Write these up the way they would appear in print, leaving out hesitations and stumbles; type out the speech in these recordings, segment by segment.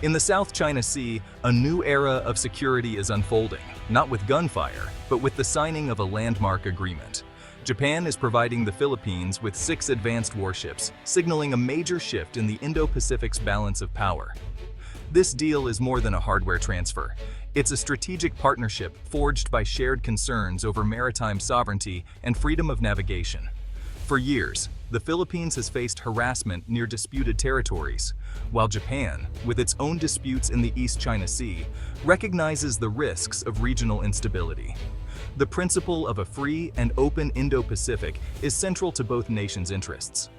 In the South China Sea, a new era of security is unfolding, not with gunfire, but with the signing of a landmark agreement. Japan is providing the Philippines with 6 advanced warships, signaling a major shift in the Indo-Pacific's balance of power. This deal is more than a hardware transfer. It's a strategic partnership forged by shared concerns over maritime sovereignty and freedom of navigation. For years, the Philippines has faced harassment near disputed territories, while Japan, with its own disputes in the East China Sea, recognizes the risks of regional instability. The principle of a free and open Indo-Pacific is central to both nations' interests.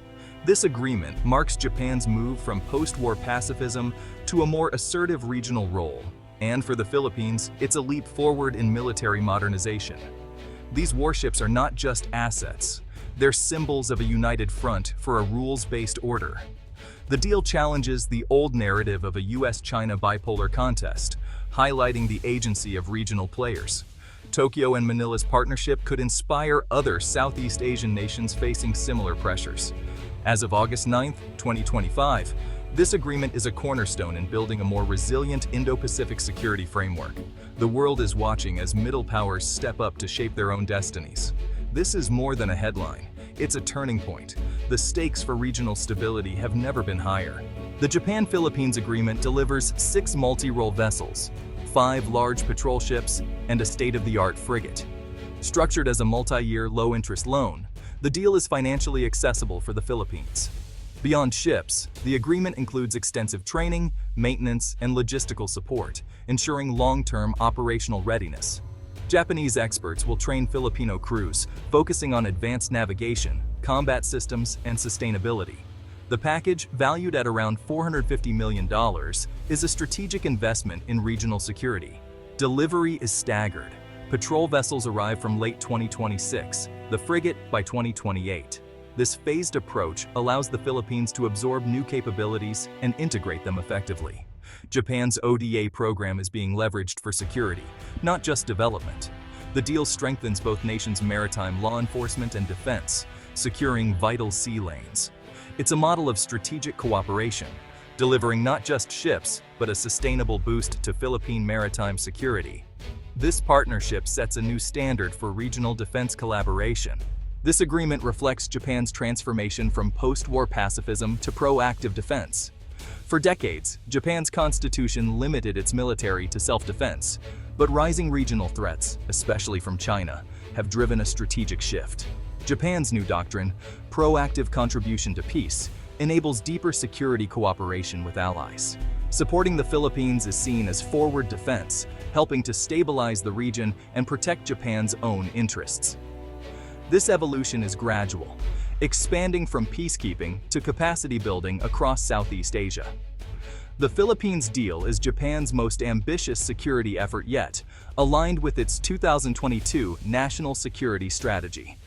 This agreement marks Japan's move from post-war pacifism to a more assertive regional role, and for the Philippines, it's a leap forward in military modernization. These warships are not just assets. They're symbols of a united front for a rules-based order. The deal challenges the old narrative of a US-China bipolar contest, highlighting the agency of regional players. Tokyo and Manila's partnership could inspire other Southeast Asian nations facing similar pressures. As of August 9, 2025, this agreement is a cornerstone in building a more resilient Indo-Pacific security framework. The world is watching as middle powers step up to shape their own destinies. This is more than a headline. It's a turning point. The stakes for regional stability have never been higher. The Japan-Philippines agreement delivers 6 multi-role vessels, 5 large patrol ships, and a state-of-the-art frigate. Structured as a multi-year low-interest loan, the deal is financially accessible for the Philippines. Beyond ships, the agreement includes extensive training, maintenance, and logistical support, ensuring long-term operational readiness. Japanese experts will train Filipino crews, focusing on advanced navigation, combat systems, and sustainability. The package, valued at around $450 million, is a strategic investment in regional security. Delivery is staggered. Patrol vessels arrive from late 2026, the frigate by 2028. This phased approach allows the Philippines to absorb new capabilities and integrate them effectively. Japan's ODA program is being leveraged for security, not just development. The deal strengthens both nations' maritime law enforcement and defense, securing vital sea lanes. It's a model of strategic cooperation, delivering not just ships, but a sustainable boost to Philippine maritime security. This partnership sets a new standard for regional defense collaboration. This agreement reflects Japan's transformation from post-war pacifism to proactive defense. For decades, Japan's constitution limited its military to self-defense, but rising regional threats, especially from China, have driven a strategic shift. Japan's new doctrine, proactive contribution to peace, enables deeper security cooperation with allies. Supporting the Philippines is seen as forward defense, helping to stabilize the region and protect Japan's own interests. This evolution is gradual, expanding from peacekeeping to capacity building across Southeast Asia. The Philippines deal is Japan's most ambitious security effort yet, aligned with its 2022 National Security Strategy.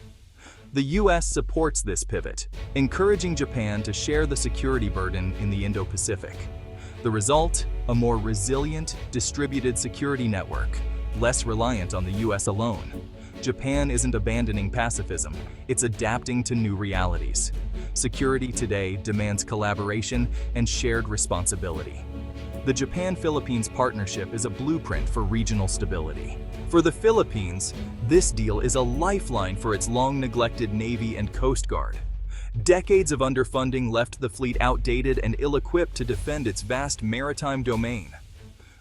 The U.S. supports this pivot, encouraging Japan to share the security burden in the Indo-Pacific. The result? A more resilient, distributed security network, less reliant on the U.S. alone. Japan isn't abandoning pacifism, it's adapting to new realities. Security today demands collaboration and shared responsibility. The Japan-Philippines partnership is a blueprint for regional stability. For the Philippines, this deal is a lifeline for its long-neglected Navy and Coast Guard. Decades of underfunding left the fleet outdated and ill-equipped to defend its vast maritime domain.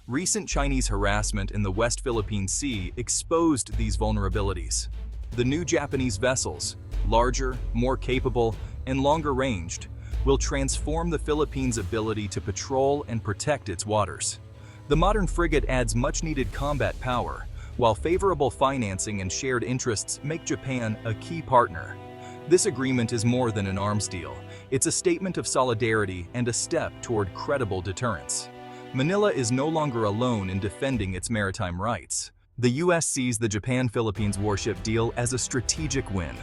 Recent Chinese harassment in the West Philippine Sea exposed these vulnerabilities. The new Japanese vessels, larger, more capable, and longer-ranged, will transform the Philippines' ability to patrol and protect its waters. The modern frigate adds much-needed combat power, while favorable financing and shared interests make Japan a key partner. This agreement is more than an arms deal. It's a statement of solidarity and a step toward credible deterrence. Manila is no longer alone in defending its maritime rights. The U.S. sees the Japan-Philippines warship deal as a strategic win.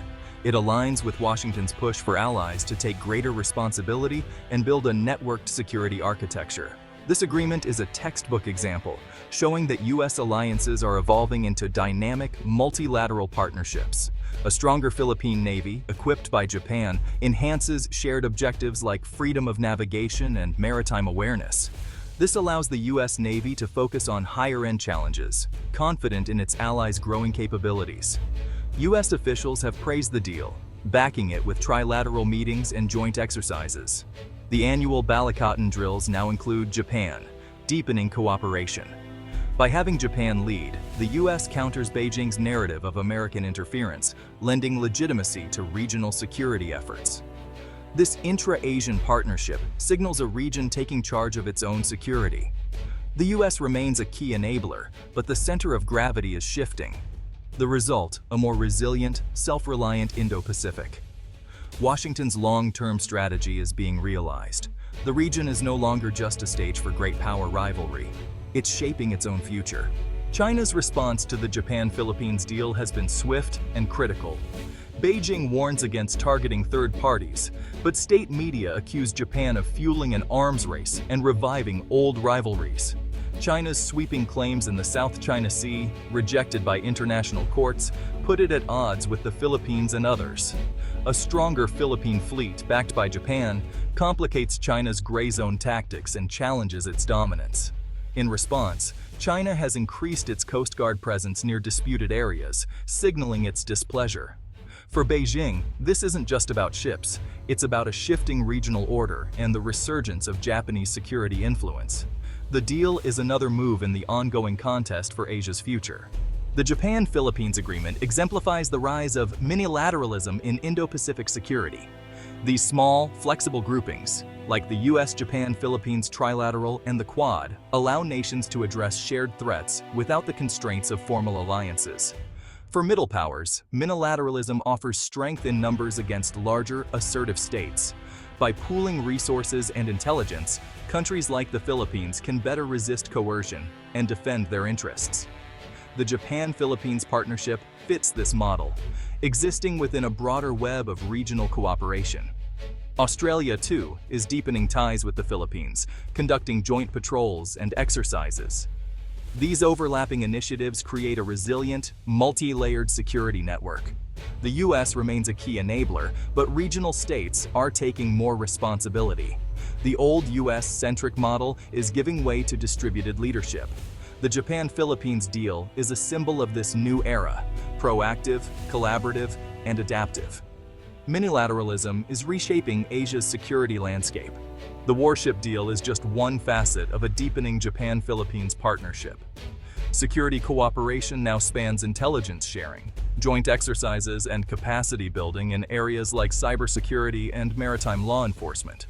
It aligns with Washington's push for allies to take greater responsibility and build a networked security architecture. This agreement is a textbook example, showing that U.S. alliances are evolving into dynamic, multilateral partnerships. A stronger Philippine Navy, equipped by Japan, enhances shared objectives like freedom of navigation and maritime awareness. This allows the U.S. Navy to focus on higher-end challenges, confident in its allies' growing capabilities. U.S. officials have praised the deal, backing it with trilateral meetings and joint exercises. The annual Balakatan drills now include Japan, deepening cooperation. By having Japan lead, the U.S. counters Beijing's narrative of American interference, lending legitimacy to regional security efforts. This intra-Asian partnership signals a region taking charge of its own security. The U.S. remains a key enabler, but the center of gravity is shifting. The result, a more resilient, self-reliant Indo-Pacific. Washington's long-term strategy is being realized. The region is no longer just a stage for great power rivalry. It's shaping its own future. China's response to the Japan-Philippines deal has been swift and critical. Beijing warns against targeting third parties, but state media accuse Japan of fueling an arms race and reviving old rivalries. China's sweeping claims in the South China Sea, rejected by international courts, put it at odds with the Philippines and others. A stronger Philippine fleet, backed by Japan, complicates China's gray zone tactics and challenges its dominance. In response, China has increased its Coast Guard presence near disputed areas, signaling its displeasure. For Beijing, this isn't just about ships, it's about a shifting regional order and the resurgence of Japanese security influence. The deal is another move in the ongoing contest for Asia's future. The Japan-Philippines Agreement exemplifies the rise of minilateralism in Indo-Pacific security. These small, flexible groupings, like the US-Japan-Philippines Trilateral and the Quad, allow nations to address shared threats without the constraints of formal alliances. For middle powers, minilateralism offers strength in numbers against larger, assertive states. By pooling resources and intelligence, countries like the Philippines can better resist coercion and defend their interests. The Japan-Philippines partnership fits this model, existing within a broader web of regional cooperation. Australia, too, is deepening ties with the Philippines, conducting joint patrols and exercises. These overlapping initiatives create a resilient, multi-layered security network. The U.S. remains a key enabler, but regional states are taking more responsibility. The old U.S.-centric model is giving way to distributed leadership. The Japan-Philippines deal is a symbol of this new era, proactive, collaborative, and adaptive. Minilateralism is reshaping Asia's security landscape. The Warship deal is just one facet of a deepening Japan-Philippines partnership. Security cooperation now spans intelligence sharing, joint exercises, and capacity building in areas like cybersecurity and maritime law enforcement.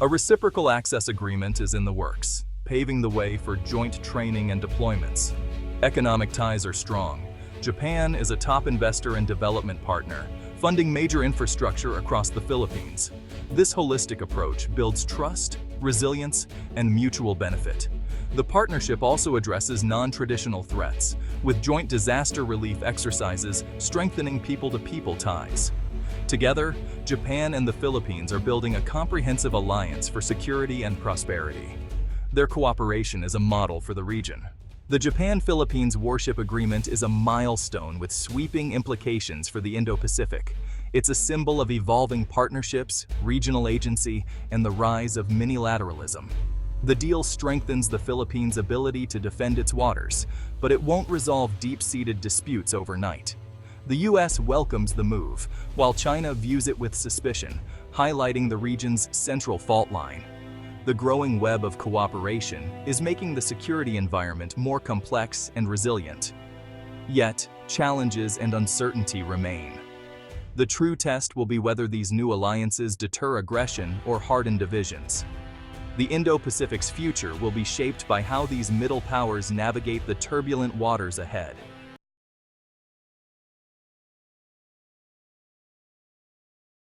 A reciprocal access agreement is in the works, paving the way for joint training and deployments. Economic ties are strong. Japan is a top investor and development partner, funding major infrastructure across the Philippines. This holistic approach builds trust, resilience, and mutual benefit. The partnership also addresses non-traditional threats, with joint disaster relief exercises strengthening people-to-people ties. Together, Japan and the Philippines are building a comprehensive alliance for security and prosperity. Their cooperation is a model for the region. The Japan-Philippines Warship Agreement is a milestone with sweeping implications for the Indo-Pacific. It's a symbol of evolving partnerships, regional agency, and the rise of minilateralism. The deal strengthens the Philippines' ability to defend its waters, but it won't resolve deep-seated disputes overnight. The U.S. welcomes the move, while China views it with suspicion, highlighting the region's central fault line. The growing web of cooperation is making the security environment more complex and resilient. Yet, challenges and uncertainty remain. The true test will be whether these new alliances deter aggression or harden divisions. The Indo-Pacific's future will be shaped by how these middle powers navigate the turbulent waters ahead.